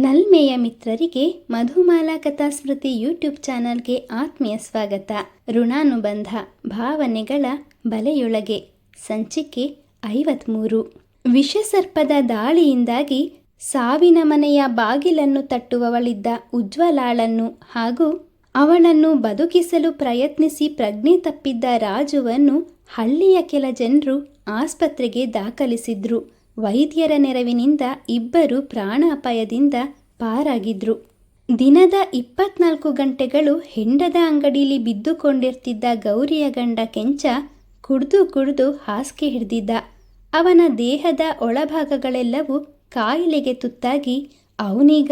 ನಲ್ಮೆಯ ಮಿತ್ರರಿಗೆ ಮಧುಮಾಲಾ ಕಥಾಸ್ಮೃತಿ ಯೂಟ್ಯೂಬ್ ಚಾನಲ್ಗೆ ಆತ್ಮೀಯ ಸ್ವಾಗತ. ಋಣಾನುಬಂಧ ಭಾವನೆಗಳ ಬಲೆಯೊಳಗೆ ಸಂಚಿಕೆ 53. ವಿಷಸರ್ಪದ ದಾಳಿಯಿಂದಾಗಿ ಸಾವಿನ ಮನೆಯ ಬಾಗಿಲನ್ನು ತಟ್ಟುವವಳಿದ್ದ ಉಜ್ವಲಾಳನ್ನು ಹಾಗೂ ಅವಳನ್ನು ಬದುಕಿಸಲು ಪ್ರಯತ್ನಿಸಿ ಪ್ರಜ್ಞೆ ತಪ್ಪಿದ್ದ ರಾಜುವನ್ನು ಹಳ್ಳಿಯ ಕೆಲ ಜನರು ಆಸ್ಪತ್ರೆಗೆ ದಾಖಲಿಸಿದ್ರು. ವೈದ್ಯರ ನೆರವಿನಿಂದ ಇಬ್ಬರು ಪ್ರಾಣಾಪಾಯದಿಂದ ಪಾರಾಗಿದ್ರು. ದಿನದ 24 ಗಂಟೆಗಳು ಹೆಂಡದ ಅಂಗಡಿಯಲ್ಲಿ ಬಿದ್ದುಕೊಂಡಿರ್ತಿದ್ದ ಗೌರಿಯ ಗಂಡ ಕೆಂಚ ಕುಡ್ದು ಹಾಸಿಗೆ ಹಿಡಿದಿದ್ದ. ಅವನ ದೇಹದ ಒಳಭಾಗಗಳೆಲ್ಲವೂ ಕಾಯಿಲೆಗೆ ತುತ್ತಾಗಿ ಅವನೀಗ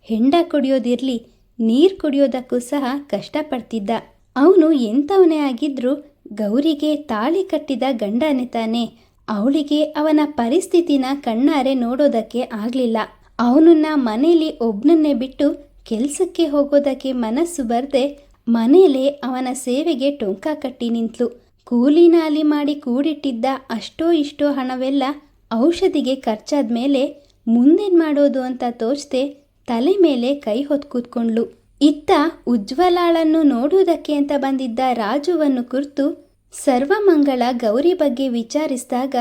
ಹೆಂಡ ಕುಡಿಯೋದಿರ್ಲಿ ನೀರು ಕುಡಿಯೋದಕ್ಕೂ ಸಹ ಕಷ್ಟಪಡ್ತಿದ್ದ. ಅವನು ಎಂಥವನೇ ಆಗಿದ್ರೂ ಗೌರಿಗೆ ತಾಳಿ ಕಟ್ಟಿದ ಗಂಡನೇ ತಾನೆ. ಅವಳಿಗೆ ಅವನ ಪರಿಸ್ಥಿತಿನ ಕಣ್ಣಾರೆ ನೋಡೋದಕ್ಕೆ ಆಗಲಿಲ್ಲ. ಅವನನ್ನ ಮನೇಲಿ ಒಬ್ಬನನ್ನೇ ಬಿಟ್ಟು ಕೆಲಸಕ್ಕೆ ಹೋಗೋದಕ್ಕೆ ಮನಸ್ಸು ಬರದೆ ಮನೇಲೇ ಅವನ ಸೇವೆಗೆ ಟೊಂಕ ಕಟ್ಟಿ ನಿಂತಳು. ಕೂಲಿ ನಾಲಿ ಮಾಡಿ ಕೂಡಿಟ್ಟಿದ್ದ ಅಷ್ಟೋ ಇಷ್ಟೋ ಹಣವೆಲ್ಲ ಔಷಧಿಗೆ ಖರ್ಚಾದ ಮೇಲೆ ಮುಂದೇನು ಮಾಡೋದು ಅಂತ ತೋಚದೆ ತಲೆ ಮೇಲೆ ಕೈ ಹೊತ್ತು ಕೂತ್ಕೊಂಡ್ಳು. ಇತ್ತ ಉಜ್ವಲಾಳನ್ನು ನೋಡುವುದಕ್ಕೆ ಅಂತ ಬಂದಿದ್ದ ರಾಜುವನ್ನು ಕುರಿತು ಸರ್ವಮಂಗಳ ಗೌರಿ ಬಗ್ಗೆ ವಿಚಾರಿಸಿದಾಗ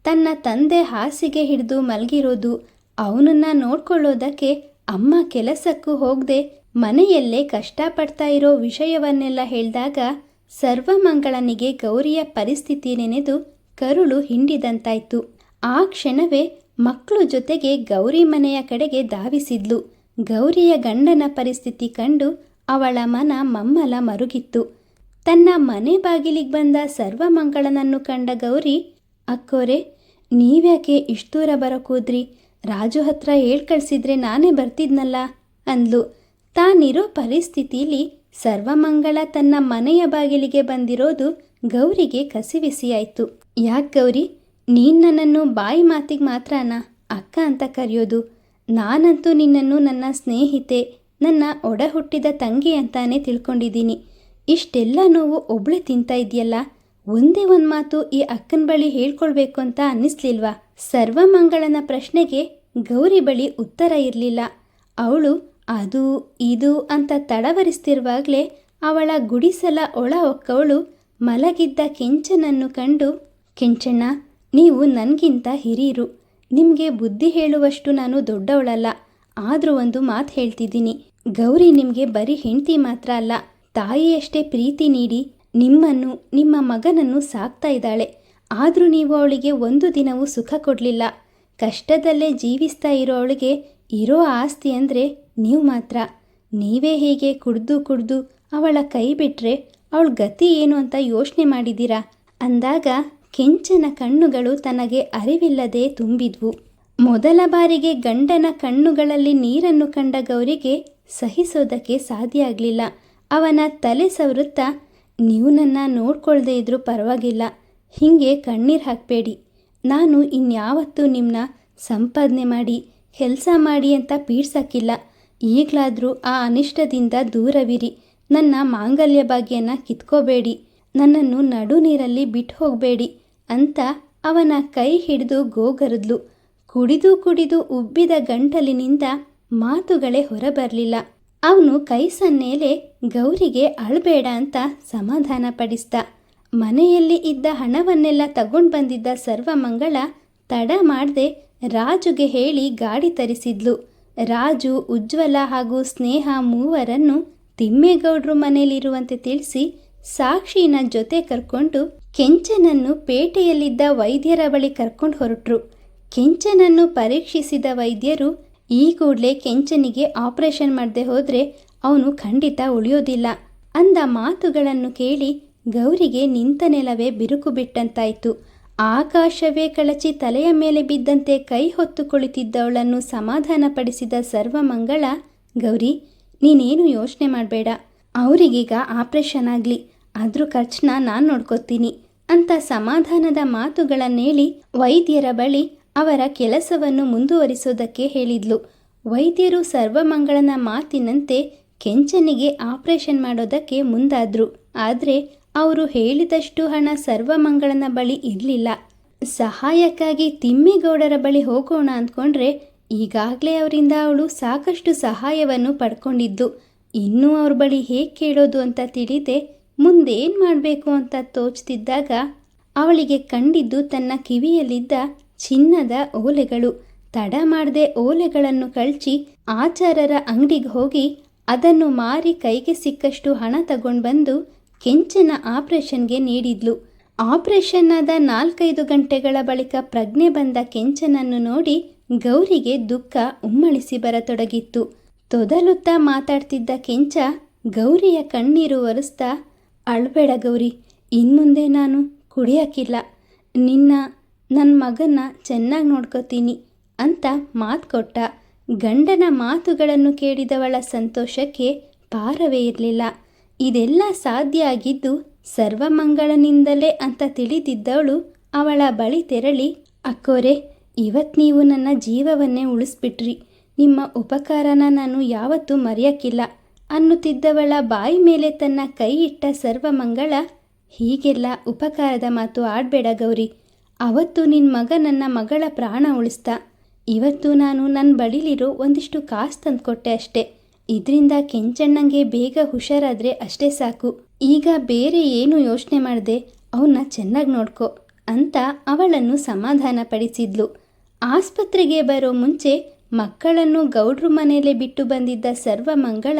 ತನ್ನ ತಂದೆ ಹಾಸಿಗೆ ಹಿಡಿದು ಮಲಗಿರೋದು, ಅವನನ್ನ ನೋಡ್ಕೊಳ್ಳೋದಕ್ಕೆ ಅಮ್ಮ ಕೆಲಸಕ್ಕೂ ಹೋಗದೆ ಮನೆಯಲ್ಲೇ ಕಷ್ಟಪಡ್ತಾ ಇರೋ ವಿಷಯವನ್ನೆಲ್ಲ ಹೇಳಿದಾಗ ಸರ್ವಮಂಗಳನಿಗೆ ಗೌರಿಯ ಪರಿಸ್ಥಿತಿ ನೆನೆದು ಕರುಳು ಹಿಂಡಿದಂತಾಯ್ತು. ಆ ಕ್ಷಣವೇ ಮಕ್ಕಳು ಜೊತೆಗೆ ಗೌರಿ ಮನೆಯ ಕಡೆಗೆ ಧಾವಿಸಿದ್ಲು. ಗೌರಿಯ ಗಂಡನ ಪರಿಸ್ಥಿತಿ ಕಂಡು ಅವಳ ಮನ ಮಮ್ಮಲ ಮರುಗಿತ್ತು. ತನ್ನ ಮನೆ ಬಾಗಿಲಿಗೆ ಬಂದ ಸರ್ವಮಂಗಳನನ್ನು ಕಂಡ ಗೌರಿ, ಅಕ್ಕೋರೆ ನೀವ್ಯಾಕೆ ಇಷ್ಟು ದೂರ ಬರೋಕೋದ್ರಿ? ರಾಜು ಹತ್ರ ಕಳಿಸಿದ್ರೆ ನಾನೇ ಬರ್ತಿದ್ನಲ್ಲ ಅಂದ್ಲು. ತಾನಿರೋ ಪರಿಸ್ಥಿತಿಲಿ ಸರ್ವಮಂಗಳ ತನ್ನ ಮನೆಯ ಬಾಗಿಲಿಗೆ ಬಂದಿರೋದು ಗೌರಿಗೆ ಕಸಿವಿಸಿಯಾಯಿತು. ಯಾಕೆ ಗೌರಿ, ನೀನು ನನ್ನನ್ನು ಬಾಯಿ ಮಾತಿಗೆ ಮಾತ್ರನಾ ಅಕ್ಕ ಅಂತ ಕರೆಯೋದು? ನಾನಂತೂ ನಿನ್ನನ್ನು ನನ್ನ ಸ್ನೇಹಿತೆ, ನನ್ನ ಒಡ ಹುಟ್ಟಿದ ತಂಗಿ ಅಂತಾನೆ ತಿಳ್ಕೊಂಡಿದ್ದೀನಿ. ಇಷ್ಟೆಲ್ಲ ನೋವು ಒಬ್ಳೆ ತಿಂತಾ ಇದೆಯಲ್ಲ, ಒಂದೇ ಒಂದು ಮಾತು ಈ ಅಕ್ಕನ ಬಳಿ ಹೇಳ್ಕೊಳ್ಬೇಕು ಅಂತ ಅನ್ನಿಸ್ಲಿಲ್ವಾ? ಸರ್ವಮಂಗಳನ ಪ್ರಶ್ನೆಗೆ ಗೌರಿ ಬಳಿ ಉತ್ತರ ಇರಲಿಲ್ಲ. ಅವಳು ಅದು ಇದು ಅಂತ ತಡವರಿಸ್ತಿರುವಾಗಲೇ ಅವಳ ಗುಡಿಸಲ ಒಳ ಹೊಕ್ಕವಳು ಮಲಗಿದ್ದ ಕೆಂಚನನ್ನು ಕಂಡು, ಕೆಂಚಣ್ಣ, ನೀವು ನನಗಿಂತ ಹಿರಿಯರು, ನಿಮಗೆ ಬುದ್ಧಿ ಹೇಳುವಷ್ಟು ನಾನು ದೊಡ್ಡವಳಲ್ಲ. ಆದರೂ ಒಂದು ಮಾತು ಹೇಳ್ತಿದ್ದೀನಿ, ಗೌರಿ ನಿಮಗೆ ಬರೀ ಹೆಂಡತಿ ಮಾತ್ರ ಅಲ್ಲ, ತಾಯಿಯಷ್ಟೇ ಪ್ರೀತಿ ನೀಡಿ ನಿಮ್ಮನ್ನು ನಿಮ್ಮ ಮಗನನ್ನು ಸಾಕ್ತಾ ಇದ್ದಾಳೆ. ಆದರೂ ನೀವು ಅವಳಿಗೆ ಒಂದು ದಿನವೂ ಸುಖ ಕೊಡಲಿಲ್ಲ. ಕಷ್ಟದಲ್ಲೇ ಜೀವಿಸ್ತಾ ಇರೋ ಅವಳಿಗೆ ಇರೋ ಆಸ್ತಿ ಅಂದರೆ ನೀವು ಮಾತ್ರ. ನೀವೇ ಹೀಗೆ ಕುಡ್ದು ಅವಳ ಕೈ ಬಿಟ್ಟರೆ ಅವಳ ಗತಿ ಏನು ಅಂತ ಯೋಚನೆ ಮಾಡಿದ್ದೀರಾ ಅಂದಾಗ ಕೆಂಚನ ಕಣ್ಣುಗಳು ತನಗೆ ಅರಿವಿಲ್ಲದೆ ತುಂಬಿದ್ವು. ಮೊದಲ ಬಾರಿಗೆ ಗಂಡನ ಕಣ್ಣುಗಳಲ್ಲಿ ನೀರನ್ನು ಕಂಡ ಗೌರಿಗೆ ಸಹಿಸೋದಕ್ಕೆ ಸಾಧ್ಯ ಆಗಲಿಲ್ಲ. ಅವನ ತಲೆ ಸವರುತ್ತಾ, ನೀವು ನನ್ನ ನೋಡ್ಕೊಳ್ದೇ ಇದ್ರೂ ಪರವಾಗಿಲ್ಲ, ಹೀಗೆ ಕಣ್ಣೀರು ಹಾಕಬೇಡಿ. ನಾನು ಇನ್ಯಾವತ್ತೂ ನಿಮ್ಮನ್ನ ಸಂಪಾದನೆ ಮಾಡಿ ಕೆಲಸ ಮಾಡಿ ಅಂತ ಪೀಡ್ಸಕ್ಕಿಲ್ಲ. ಈಗಲಾದರೂ ಆ ಅನಿಷ್ಟದಿಂದ ದೂರವಿರಿ. ನನ್ನ ಮಾಂಗಲ್ಯ ಭಾಗ್ಯನ ಕಿತ್ಕೋಬೇಡಿ, ನನ್ನನ್ನು ನಡು ನೀರಲ್ಲಿ ಬಿಟ್ಟು ಹೋಗಬೇಡಿ ಅಂತ ಅವನ ಕೈ ಹಿಡಿದು ಗೋಗರದ್ಲು. ಕುಡಿದು ಉಬ್ಬಿದ ಗಂಟಲಿನಿಂದ ಮಾತುಗಳೇ ಹೊರಬರಲಿಲ್ಲ. ಅವನು ಕೈ ಸನ್ನೇಲೆ ಗೌರಿಗೆ ಅಳಬೇಡ ಅಂತ ಸಮಾಧಾನ ಪಡಿಸ್ದ. ಮನೆಯಲ್ಲಿ ಇದ್ದ ಹಣವನ್ನೆಲ್ಲ ತಗೊಂಡು ಬಂದಿದ್ದ ಸರ್ವಮಂಗಳ ತಡ ಮಾಡದೆ ರಾಜುಗೆ ಹೇಳಿ ಗಾಡಿ ತರಿಸಿದ್ಲು. ರಾಜು, ಉಜ್ವಲ ಹಾಗೂ ಸ್ನೇಹ ಮೂವರನ್ನು ತಿಮ್ಮೇಗೌಡರು ಮನೆಯಲ್ಲಿರುವಂತೆ ತಿಳಿಸಿ ಸಾಕ್ಷಿನ ಜೊತೆ ಕರ್ಕೊಂಡು ಕೆಂಚನನ್ನು ಪೇಟೆಯಲ್ಲಿದ್ದ ವೈದ್ಯರ ಬಳಿ ಕರ್ಕೊಂಡು ಹೊರಟರು. ಕೆಂಚನನ್ನು ಪರೀಕ್ಷಿಸಿದ ವೈದ್ಯರು, ಈ ಕೂಡಲೇ ಕೆಂಚನಿಗೆ ಆಪರೇಷನ್ ಮಾಡದೆ ಹೋದರೆ ಅವನು ಖಂಡಿತ ಉಳಿಯೋದಿಲ್ಲ ಅಂದ ಮಾತುಗಳನ್ನು ಕೇಳಿ ಗೌರಿಗೆ ನಿಂತ ನೆಲವೇ ಬಿರುಕು ಬಿಟ್ಟಂತಾಯಿತು. ಆಕಾಶವೇ ಕಳಚಿ ತಲೆಯ ಮೇಲೆ ಬಿದ್ದಂತೆ ಕೈ ಹೊತ್ತು ಕುಳಿತಿದ್ದವಳನ್ನು ಸಮಾಧಾನಪಡಿಸಿದ ಸರ್ವಮಂಗಳ, ಗೌರಿ ನೀನೇನು ಯೋಚನೆ ಮಾಡಬೇಡ, ಅವರಿಗೀಗ ಆಪರೇಷನ್ ಆಗಲಿ, ಅದ್ರ ಖರ್ಚನ್ನ ನಾನು ನೋಡ್ಕೊತೀನಿ ಅಂತ ಸಮಾಧಾನದ ಮಾತುಗಳನ್ನೇಳಿ ವೈದ್ಯರ ಬಳಿ ಅವರ ಕೆಲಸವನ್ನು ಮುಂದುವರಿಸೋದಕ್ಕೆ ಹೇಳಿದ್ಲು. ವೈದ್ಯರು ಸರ್ವಮಂಗಳನ ಮಾತಿನಂತೆ ಕೆಂಚನಿಗೆ ಆಪರೇಷನ್ ಮಾಡೋದಕ್ಕೆ ಮುಂದಾದ್ರು. ಆದರೆ ಅವರು ಹೇಳಿದಷ್ಟು ಹಣ ಸರ್ವಮಂಗಳನ ಬಳಿ ಇರಲಿಲ್ಲ. ಸಹಾಯಕ್ಕಾಗಿ ತಿಮ್ಮೇಗೌಡರ ಬಳಿ ಹೋಗೋಣ ಅಂದ್ಕೊಂಡ್ರೆ ಈಗಾಗಲೇ ಅವರಿಂದ ಅವಳು ಸಾಕಷ್ಟು ಸಹಾಯವನ್ನು ಪಡ್ಕೊಂಡಿದ್ದು. ಇನ್ನೂ ಅವ್ರ ಬಳಿ ಹೇಗೆ ಕೇಳೋದು ಅಂತ ತಿಳಿದೆ ಮುಂದೇನು ಮಾಡಬೇಕು ಅಂತ ತೋಚ್ತಿದ್ದಾಗ ಅವಳಿಗೆ ಕಂಡಿದ್ದು ತನ್ನ ಕಿವಿಯಲ್ಲಿದ್ದ ಚಿನ್ನದ ಓಲೆಗಳು. ತಡ ಮಾಡದೆ ಓಲೆಗಳನ್ನು ಕಳ್ಚಿ ಆಚಾರರ ಅಂಗಡಿಗೆ ಹೋಗಿ ಅದನ್ನು ಮಾರಿ ಕೈಗೆ ಸಿಕ್ಕಷ್ಟು ಹಣ ತಗೊಂಡು ಬಂದು ಕೆಂಚನ ಆಪರೇಷನ್ಗೆ ನೀಡಿದ್ಲು. ಆಪರೇಷನ್ ಆದ 4-5 ಗಂಟೆಗಳ ಬಳಿಕ ಪ್ರಜ್ಞೆ ಬಂದ ಕೆಂಚನನ್ನು ನೋಡಿ ಗೌರಿಗೆ ದುಃಖ ಉಮ್ಮಳಿಸಿ ಬರತೊಡಗಿತ್ತು. ತೊದಲುತ್ತಾ ಮಾತಾಡ್ತಿದ್ದ ಕೆಂಚ ಗೌರಿಯ ಕಣ್ಣೀರು ಒರೆಸ್ತಾ, ಅಳ್ಬೇಡ ಗೌರಿ, ಇನ್ಮುಂದೆ ನಾನು ಕುಡಿಯೋಕ್ಕಿಲ್ಲ, ನನ್ನ ಮಗನ ಚೆನ್ನಾಗಿ ನೋಡ್ಕೋತೀನಿ ಅಂತ ಮಾತು ಕೊಟ್ಟ. ಗಂಡನ ಮಾತುಗಳನ್ನು ಕೇಳಿದವಳ ಸಂತೋಷಕ್ಕೆ ಪಾರವೇ ಇರಲಿಲ್ಲ. ಇದೆಲ್ಲ ಸಾಧ್ಯ ಆಗಿದ್ದು ಸರ್ವಮಂಗಳನಿಂದಲೇ ಅಂತ ತಿಳಿದಿದ್ದವಳು ಅವಳ ಬಳಿ ತೆರಳಿ, ಅಕ್ಕೋರೆ, ಇವತ್ತು ನೀವು ನನ್ನ ಜೀವವನ್ನೇ ಉಳಿಸ್ಬಿಟ್ರಿ, ನಿಮ್ಮ ಉಪಕಾರನ ನಾನು ಯಾವತ್ತೂ ಮರೆಯೋಕ್ಕಿಲ್ಲ ಅನ್ನುತ್ತಿದ್ದವಳ ಬಾಯಿ ಮೇಲೆ ತನ್ನ ಕೈ ಇಟ್ಟ ಸರ್ವಮಂಗಳ, ಹೀಗೆಲ್ಲ ಉಪಕಾರದ ಮಾತು ಆಡಬೇಡ ಗೌರಿ, ಅವತ್ತು ನಿನ್ನ ಮಗ ನನ್ನ ಮಗಳ ಪ್ರಾಣ ಉಳಿಸ್ತಾ, ಇವತ್ತು ನಾನು ನನ್ನ ಬಳಿಲಿರೋ ಒಂದಿಷ್ಟು ಕಾಸು ತಂದುಕೊಟ್ಟೆ ಅಷ್ಟೆ, ಇದರಿಂದ ಕೆಂಚಣ್ಣಂಗೆ ಬೇಗ ಹುಷಾರಾದರೆ ಅಷ್ಟೇ ಸಾಕು, ಈಗ ಬೇರೆ ಏನು ಯೋಚನೆ ಮಾಡದೆ ಅವನ್ನ ಚೆನ್ನಾಗಿ ನೋಡ್ಕೊ ಅಂತ ಅವಳನ್ನು ಸಮಾಧಾನಪಡಿಸಿದ್ಲು. ಆಸ್ಪತ್ರೆಗೆ ಬರೋ ಮುಂಚೆ ಮಕ್ಕಳನ್ನು ಗೌಡ್ರು ಮನೆಯಲ್ಲೇ ಬಿಟ್ಟು ಬಂದಿದ್ದ ಸರ್ವಮಂಗಳ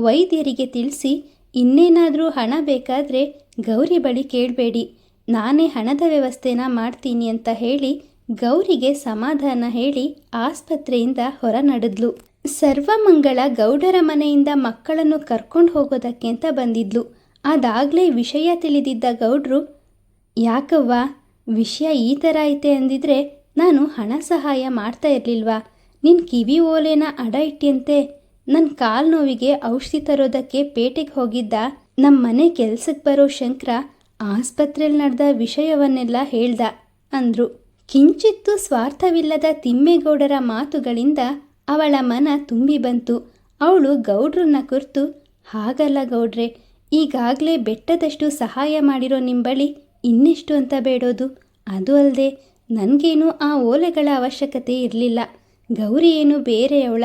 ವೈದ್ಯರಿಗೆ ತಿಳಿಸಿ, ಇನ್ನೇನಾದರೂ ಹಣ ಬೇಕಾದರೆ ಗೌರಿ ಬಳಿ ಕೇಳಬೇಡಿ, ನಾನೇ ಹಣದ ವ್ಯವಸ್ಥೆನ ಮಾಡ್ತೀನಿ ಅಂತ ಹೇಳಿ ಗೌರಿಗೆ ಸಮಾಧಾನ ಹೇಳಿ ಆಸ್ಪತ್ರೆಯಿಂದ ಹೊರ ನಡೆದ್ಲು. ಸರ್ವಮಂಗಳ ಗೌಡರ ಮನೆಯಿಂದ ಮಕ್ಕಳನ್ನು ಕರ್ಕೊಂಡು ಹೋಗೋದಕ್ಕೆ ಅಂತ ಬಂದಿದ್ಲು. ಅದಾಗಲೇ ವಿಷಯ ತಿಳಿದಿದ್ದ ಗೌಡ್ರು, ಯಾಕವ್ವ, ವಿಷಯ ಈ ಥರ ಐತೆ ಅಂದಿದ್ರೆ ನಾನು ಹಣ ಸಹಾಯ ಮಾಡ್ತಾ ಇರಲಿಲ್ವಾ? ನಿನ್ನ ಕಿವಿ ಓಲೆನ ಅಡ ಇಟ್ಟಿಯಂತೆ ನನ್ನ ಕಾಲು ನೋವಿಗೆ ಔಷಧಿ ತರೋದಕ್ಕೆ ಪೇಟೆಗೆ ಹೋಗಿದ್ದ ನಮ್ಮ ಮನೆ ಕೆಲ್ಸಕ್ಕೆ ಬರೋ ಶಂಕರ ಆಸ್ಪತ್ರೆಯಲ್ಲಿ ನಡೆದ ವಿಷಯವನ್ನೆಲ್ಲ ಹೇಳ್ದ ಅಂದರು. ಕಿಂಚಿತ್ತೂ ಸ್ವಾರ್ಥವಿಲ್ಲದ ತಿಮ್ಮೇಗೌಡರ ಮಾತುಗಳಿಂದ ಅವಳ ಮನ ತುಂಬಿ ಬಂತು. ಅವಳು ಗೌಡ್ರನ್ನ ಕುರಿತು, ಹಾಗಲ್ಲ ಗೌಡ್ರೆ, ಈಗಾಗಲೇ ಬೆಟ್ಟದಷ್ಟು ಸಹಾಯ ಮಾಡಿರೋ ನಿಮ್ಮ ಬಳಿ ಇನ್ನೆಷ್ಟು ಅಂತ ಬೇಡೋದು? ಅದು ಅಲ್ಲದೆ ನನಗೇನು ಆ ಓಲೆಗಳ ಅವಶ್ಯಕತೆ ಇರಲಿಲ್ಲ. ಗೌರಿ ಏನು ಬೇರೆಯವಳ,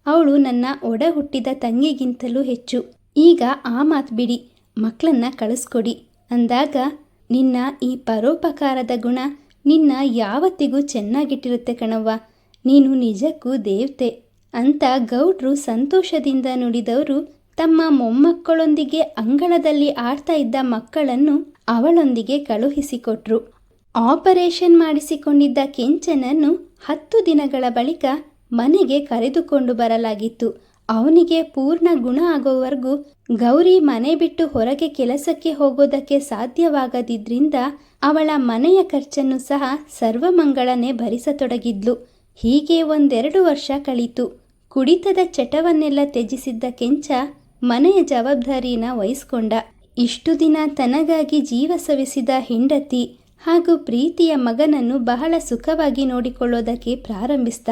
ಅವಳು ನನ್ನ ಒಡ ಹುಟ್ಟಿದ ತಂಗಿಗಿಂತಲೂ ಹೆಚ್ಚು. ಈಗ ಆ ಮಾತು ಬಿಡಿ, ಮಕ್ಕಳನ್ನ ಕಳಿಸ್ಕೊಡಿ ಅಂದಾಗ, ನಿನ್ನ ಈ ಪರೋಪಕಾರದ ಗುಣ ನಿನ್ನ ಯಾವತ್ತಿಗೂ ಚೆನ್ನಾಗಿಟ್ಟಿರುತ್ತೆ ಕಣವ್ವ, ನೀನು ನಿಜಕ್ಕೂ ದೇವತೆ ಅಂತ ಗೌಡ್ರು ಸಂತೋಷದಿಂದ ನುಡಿದವರು ತಮ್ಮ ಮೊಮ್ಮಕ್ಕಳೊಂದಿಗೆ ಅಂಗಳದಲ್ಲಿ ಆಡ್ತಾ ಇದ್ದ ಮಕ್ಕಳನ್ನು ಅವಳೊಂದಿಗೆ ಕಳುಹಿಸಿಕೊಟ್ರು. ಆಪರೇಷನ್ ಮಾಡಿಸಿಕೊಂಡಿದ್ದ ಕೆಂಚನನ್ನು 10 ದಿನಗಳ ಬಳಿಕ ಮನೆಗೆ ಕರೆದುಕೊಂಡು ಬರಲಾಗಿತ್ತು. ಅವನಿಗೆ ಪೂರ್ಣ ಗುಣ ಆಗೋವರೆಗೂ ಗೌರಿ ಮನೆ ಬಿಟ್ಟು ಹೊರಗೆ ಕೆಲಸಕ್ಕೆ ಹೋಗೋದಕ್ಕೆ ಸಾಧ್ಯವಾಗದಿದ್ರಿಂದ ಅವಳ ಮನೆಯ ಖರ್ಚನ್ನು ಸಹ ಸರ್ವಮಂಗಳನೇ ಭರಿಸತೊಡಗಿದ್ಲು. ಹೀಗೆ 1-2 ವರ್ಷ ಕಳೀತು. ಕುಡಿತದ ಚಟವನ್ನೆಲ್ಲ ತ್ಯಜಿಸಿದ್ದ ಕೆಂಚ ಮನೆಯ ಜವಾಬ್ದಾರಿನ ವಹಿಸ್ಕೊಂಡ. ಇಷ್ಟು ದಿನ ತನಗಾಗಿ ಜೀವ ಸವಿಸಿದ ಹೆಂಡತಿ ಹಾಗೂ ಪ್ರೀತಿಯ ಮಗನನ್ನು ಬಹಳ ಸುಖವಾಗಿ ನೋಡಿಕೊಳ್ಳೋದಕ್ಕೆ ಪ್ರಾರಂಭಿಸಿದ.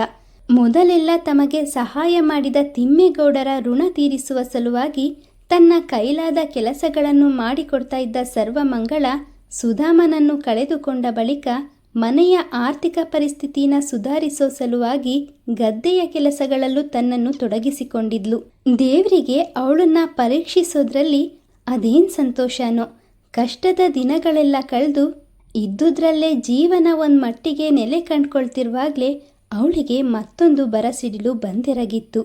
ಮೊದಲೆಲ್ಲ ತಮಗೆ ಸಹಾಯ ಮಾಡಿದ ತಿಮ್ಮೇಗೌಡರ ಋಣ ತೀರಿಸುವ ಸಲುವಾಗಿ ತನ್ನ ಕೈಲಾದ ಕೆಲಸಗಳನ್ನು ಮಾಡಿಕೊಡ್ತಾ ಇದ್ದ ಸರ್ವಮಂಗಳ ಸುಧಾಮನನ್ನು ಕಳೆದುಕೊಂಡ ಬಳಿಕ ಮನೆಯ ಆರ್ಥಿಕ ಪರಿಸ್ಥಿತಿನ ಸುಧಾರಿಸೋ ಸಲುವಾಗಿ ಗದ್ದೆಯ ಕೆಲಸಗಳಲ್ಲೂ ತನ್ನನ್ನು ತೊಡಗಿಸಿಕೊಂಡಿದ್ಲು. ದೇವರಿಗೆ ಅವಳನ್ನ ಪರೀಕ್ಷಿಸೋದ್ರಲ್ಲಿ ಅದೇನು ಸಂತೋಷನೋ. ಕಷ್ಟದ ದಿನಗಳೆಲ್ಲ ಕಳೆದು ಇದ್ದುದರಲ್ಲೇ ಜೀವನ ಒಂದು ಮಟ್ಟಿಗೆ ನೆಲೆ ಕಂಡ್ಕೊಳ್ತಿರುವಾಗಲೇ ಅವಳಿಗೆ ಮತ್ತೊಂದು ಬರಸಿಡಿಲು ಬಂದೆರಗಿತ್ತು.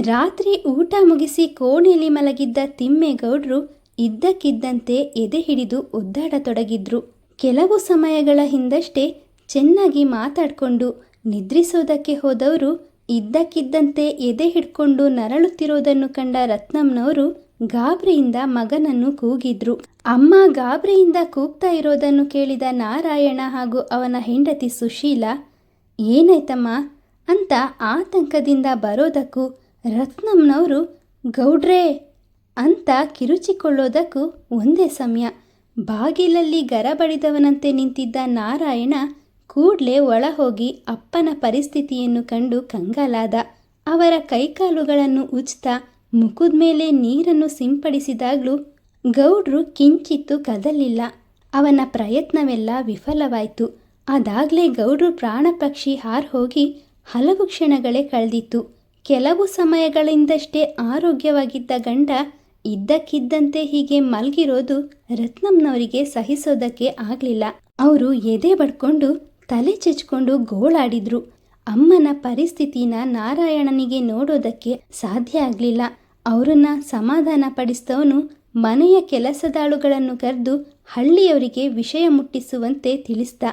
ರಾತ್ರಿ ಊಟ ಮುಗಿಸಿ ಕೋಣೆಯಲ್ಲಿ ಮಲಗಿದ್ದ ತಿಮ್ಮೇಗೌಡರು ಇದ್ದಕ್ಕಿದ್ದಂತೆ ಎದೆ ಹಿಡಿದು ಒದ್ದಾಡತೊಡಗಿದ್ರು. ಕೆಲವು ಸಮಯಗಳ ಹಿಂದಷ್ಟೇ ಚೆನ್ನಾಗಿ ಮಾತಾಡಿಕೊಂಡು ನಿದ್ರಿಸೋದಕ್ಕೆ ಹೋದವರು ಇದ್ದಕ್ಕಿದ್ದಂತೆ ಎದೆ ಹಿಡ್ಕೊಂಡು ನರಳುತ್ತಿರೋದನ್ನು ಕಂಡ ರತ್ನಮ್ಮನವರು ಗಾಬರಿಯಿಂದ ಮಗನನ್ನು ಕೂಗಿದ್ರು. ಅಮ್ಮ ಗಾಬರಿಯಿಂದ ಕೂಗ್ತಾ ಇರೋದನ್ನು ಕೇಳಿದ ನಾರಾಯಣ ಹಾಗೂ ಅವನ ಹೆಂಡತಿ ಸುಶೀಲ, ಏನಾಯ್ತಮ್ಮ ಅಂತ ಆತಂಕದಿಂದ ಬರೋದಕ್ಕೂ ರತ್ನಮ್ಮನವರು ಗೌಡ್ರೇ ಅಂತ ಕಿರುಚಿಕೊಳ್ಳೋದಕ್ಕೂ ಒಂದೇ ಸಮಯ ಬಾಗಿಲಲ್ಲಿ ಗರಬಡಿದವನಂತೆ ನಿಂತಿದ್ದ ನಾರಾಯಣ ಕೂಡಲೇ ಒಳ ಹೋಗಿ ಅಪ್ಪನ ಪರಿಸ್ಥಿತಿಯನ್ನು ಕಂಡು ಕಂಗಾಲಾದ. ಅವರ ಕೈಕಾಲುಗಳನ್ನು ಉಜ್ತಾ ಮುಖದ ಮೇಲೆ ನೀರನ್ನು ಸಿಂಪಡಿಸಿದಾಗಲೂ ಗೌಡ್ರು ಕಿಂಚಿತ್ತು ಕದಲಿಲ್ಲ. ಅವನ ಪ್ರಯತ್ನವೆಲ್ಲ ವಿಫಲವಾಯಿತು. ಅದಾಗಲೇ ಗೌಡ್ರು ಪ್ರಾಣ ಪಕ್ಷಿ ಹಾರ್ ಹೋಗಿ ಹಲವು ಕ್ಷಣಗಳೇ ಕಳೆದಿತ್ತು. ಕೆಲವು ಸಮಯಗಳಿಂದಷ್ಟೇ ಆರೋಗ್ಯವಾಗಿದ್ದ ಗಂಡ ಇದ್ದಕ್ಕಿದ್ದಂತೆ ಹೀಗೆ ಮಲಗಿರೋದು ರತ್ನಂನವರಿಗೆ ಸಹಿಸೋದಕ್ಕೆ ಆಗಲಿಲ್ಲ. ಅವರು ಎದೆ ಬಡ್ಕೊಂಡು ತಲೆ ಚೆಚ್ಕೊಂಡು ಗೋಳಾಡಿದ್ರು. ಅಮ್ಮನ ಪರಿಸ್ಥಿತಿನ ನಾರಾಯಣನಿಗೆ ನೋಡೋದಕ್ಕೆ ಸಾಧ್ಯ ಆಗಲಿಲ್ಲ. ಅವರನ್ನ ಸಮಾಧಾನ ಪಡಿಸಿದವನು ಮನೆಯ ಕೆಲಸದಾಳುಗಳನ್ನು ಕರೆದು ಹಳ್ಳಿಯವರಿಗೆ ವಿಷಯ ಮುಟ್ಟಿಸುವಂತೆ ತಿಳಿಸ್ದ.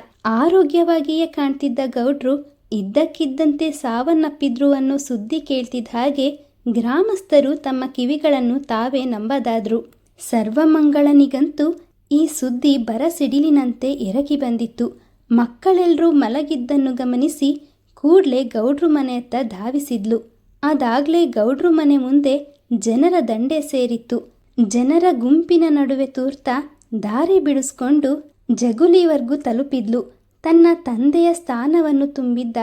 ಆರೋಗ್ಯವಾಗಿಯೇ ಕಾಣ್ತಿದ್ದ ಗೌಡ್ರು ಇದ್ದಕ್ಕಿದ್ದಂತೆ ಸಾವನ್ನಪ್ಪಿದ್ರು ಅನ್ನೋ ಸುದ್ದಿ ಕೇಳ್ತಿದ್ದ ಹಾಗೆ ಗ್ರಾಮಸ್ಥರು ತಮ್ಮ ಕಿವಿಗಳನ್ನು ತಾವೇ ನಂಬದಾದ್ರು. ಸರ್ವಮಂಗಳನಿಗಂತೂ ಈ ಸುದ್ದಿ ಬರಸಿಡಿಲಿನಂತೆ ಎರಗಿ ಬಂದಿತ್ತು. ಮಕ್ಕಳೆಲ್ಲರೂ ಮಲಗಿದ್ದನ್ನು ಗಮನಿಸಿ ಕೂಡಲೇ ಗೌಡ್ರು ಮನೆಯತ್ತ ಧಾವಿಸಿದ್ಲು. ಅದಾಗಲೇ ಗೌಡ್ರು ಮನೆ ಮುಂದೆ ಜನರ ದಂಡೆ ಸೇರಿತ್ತು. ಜನರ ಗುಂಪಿನ ನಡುವೆ ತೂರ್ತಾ ದಾರಿ ಬಿಡಿಸ್ಕೊಂಡು ಜಗುಲಿವರೆಗೂ ತಲುಪಿದ್ಲು. ತನ್ನ ತಂದೆಯ ಸ್ಥಾನವನ್ನು ತುಂಬಿದ್ದ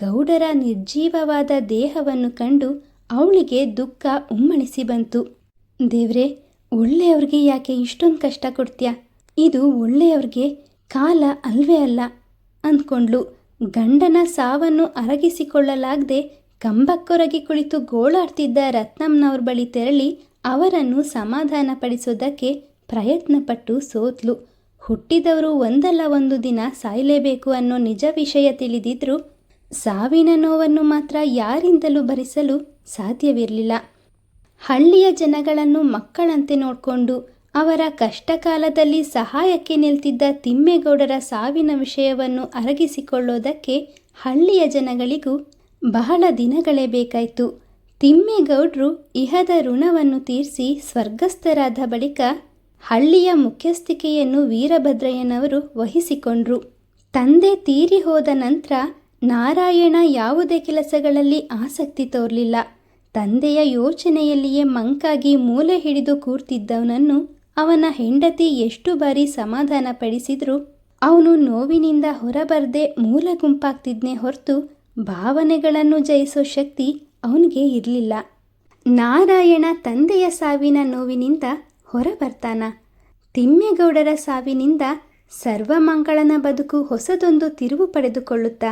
ಗೌಡರ ನಿರ್ಜೀವವಾದ ದೇಹವನ್ನು ಕಂಡು ಅವಳಿಗೆ ದುಃಖ ಉಮ್ಮಳಿಸಿ ಬಂತು. ದೇವ್ರೆ, ಒಳ್ಳೆಯವ್ರಿಗೆ ಯಾಕೆ ಇಷ್ಟೊಂದು ಕಷ್ಟ ಕೊಡ್ತೀಯ? ಇದು ಒಳ್ಳೆಯವ್ರಿಗೆ ಕಾಲ ಅಲ್ವೇ ಅಲ್ಲ ಅಂದ್ಕೊಂಡ್ಲು. ಗಂಡನ ಸಾವನ್ನು ಅರಗಿಸಿಕೊಳ್ಳಲಾಗದೆ ಕಂಬಕ್ಕೊರಗಿ ಕುಳಿತು ಗೋಳಾಡ್ತಿದ್ದ ರತ್ನಮ್ಮನವ್ರ ಬಳಿ ತೆರಳಿ ಅವರನ್ನು ಸಮಾಧಾನ ಪಡಿಸೋದಕ್ಕೆ ಪ್ರಯತ್ನಪಟ್ಟು ಸೋತ್ಲು. ಹುಟ್ಟಿದವರು ಒಂದಲ್ಲ ಒಂದು ದಿನ ಸಾಯಲೇಬೇಕು ಅನ್ನೋ ನಿಜ ವಿಷಯ ತಿಳಿದಿದ್ರೂ ಸಾವಿನ ನೋವನ್ನು ಮಾತ್ರ ಯಾರಿಂದಲೂ ಭರಿಸಲು ಸಾಧ್ಯವಿರಲಿಲ್ಲ. ಹಳ್ಳಿಯ ಜನಗಳನ್ನು ಮಕ್ಕಳಂತೆ ನೋಡಿಕೊಂಡು ಅವರ ಕಷ್ಟಕಾಲದಲ್ಲಿ ಸಹಾಯಕ್ಕೆ ನಿಲ್ತಿದ್ದ ತಿಮ್ಮೇಗೌಡರ ಸಾವಿನ ವಿಷಯವನ್ನು ಅರಗಿಸಿಕೊಳ್ಳೋದಕ್ಕೆ ಹಳ್ಳಿಯ ಜನಗಳಿಗೂ ಬಹಳ ದಿನಗಳೇ ಬೇಕಾಯಿತು. ತಿಮ್ಮೇಗೌಡರು ಇಹದ ಋಣವನ್ನು ತೀರಿಸಿ ಸ್ವರ್ಗಸ್ಥರಾದ ಬಳಿಕ ಹಳ್ಳಿಯ ಮುಖ್ಯಸ್ಥಿಕೆಯನ್ನು ವೀರಭದ್ರಯ್ಯನವರು ವಹಿಸಿಕೊಂಡ್ರು. ತಂದೆ ತೀರಿ ಹೋದ ನಂತರ ನಾರಾಯಣ ಯಾವುದೇ ಕೆಲಸಗಳಲ್ಲಿ ಆಸಕ್ತಿ ತೋರಲಿಲ್ಲ. ತಂದೆಯ ಯೋಚನೆಯಲ್ಲಿಯೇ ಮಂಕಾಗಿ ಮೂಲೆ ಹಿಡಿದು ಕೂರ್ತಿದ್ದವನನ್ನು ಅವನ ಹೆಂಡತಿ ಎಷ್ಟು ಬಾರಿ ಸಮಾಧಾನ ಪಡಿಸಿದ್ರು ಅವನು ನೋವಿನಿಂದ ಹೊರಬರದೆ ಮೂಲ ಗುಂಪಾಗ್ತಿದ್ನೇ ಹೊರತು ಭಾವನೆಗಳನ್ನು ಜಯಿಸೋ ಶಕ್ತಿ ಅವನಿಗೆ ಇರಲಿಲ್ಲ. ನಾರಾಯಣ ತಂದೆಯ ಸಾವಿನ ನೋವಿನಿಂದ ಹೊರಬರ್ತಾನ? ತಿಮ್ಮೇಗೌಡರ ಸಾವಿನಿಂದ ಸರ್ವಮಂಗಳನ ಬದುಕು ಹೊಸದೊಂದು ತಿರುವು ಪಡೆದುಕೊಳ್ಳುತ್ತಾ?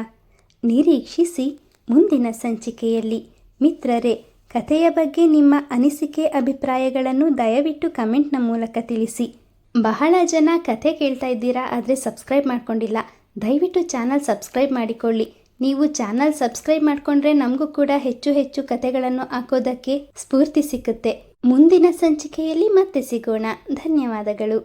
ನಿರೀಕ್ಷಿಸಿ ಮುಂದಿನ ಸಂಚಿಕೆಯಲ್ಲಿ. ಮಿತ್ರರೇ, ಕಥೆಯ ಬಗ್ಗೆ ನಿಮ್ಮ ಅನಿಸಿಕೆ ಅಭಿಪ್ರಾಯಗಳನ್ನು ದಯವಿಟ್ಟು ಕಮೆಂಟ್ನ ಮೂಲಕ ತಿಳಿಸಿ. ಬಹಳ ಜನ ಕಥೆ ಕೇಳ್ತಾ ಇದ್ದೀರಾ, ಆದರೆ ಸಬ್ಸ್ಕ್ರೈಬ್ ಮಾಡ್ಕೊಂಡಿಲ್ಲ. ದಯವಿಟ್ಟು ಚಾನಲ್ ಸಬ್ಸ್ಕ್ರೈಬ್ ಮಾಡಿಕೊಳ್ಳಿ. ನೀವು ಚಾನಲ್ ಸಬ್ಸ್ಕ್ರೈಬ್ ಮಾಡಿಕೊಂಡ್ರೆ ನಮಗೂ ಕೂಡ ಹೆಚ್ಚು ಹೆಚ್ಚು ಕಥೆಗಳನ್ನು ಹಾಕೋದಕ್ಕೆ ಸ್ಫೂರ್ತಿ ಸಿಕ್ಕುತ್ತೆ. ಮುಂದಿನ ಸಂಚಿಕೆಯಲ್ಲಿ ಮತ್ತೆ ಸಿಗೋಣ. ಧನ್ಯವಾದಗಳು.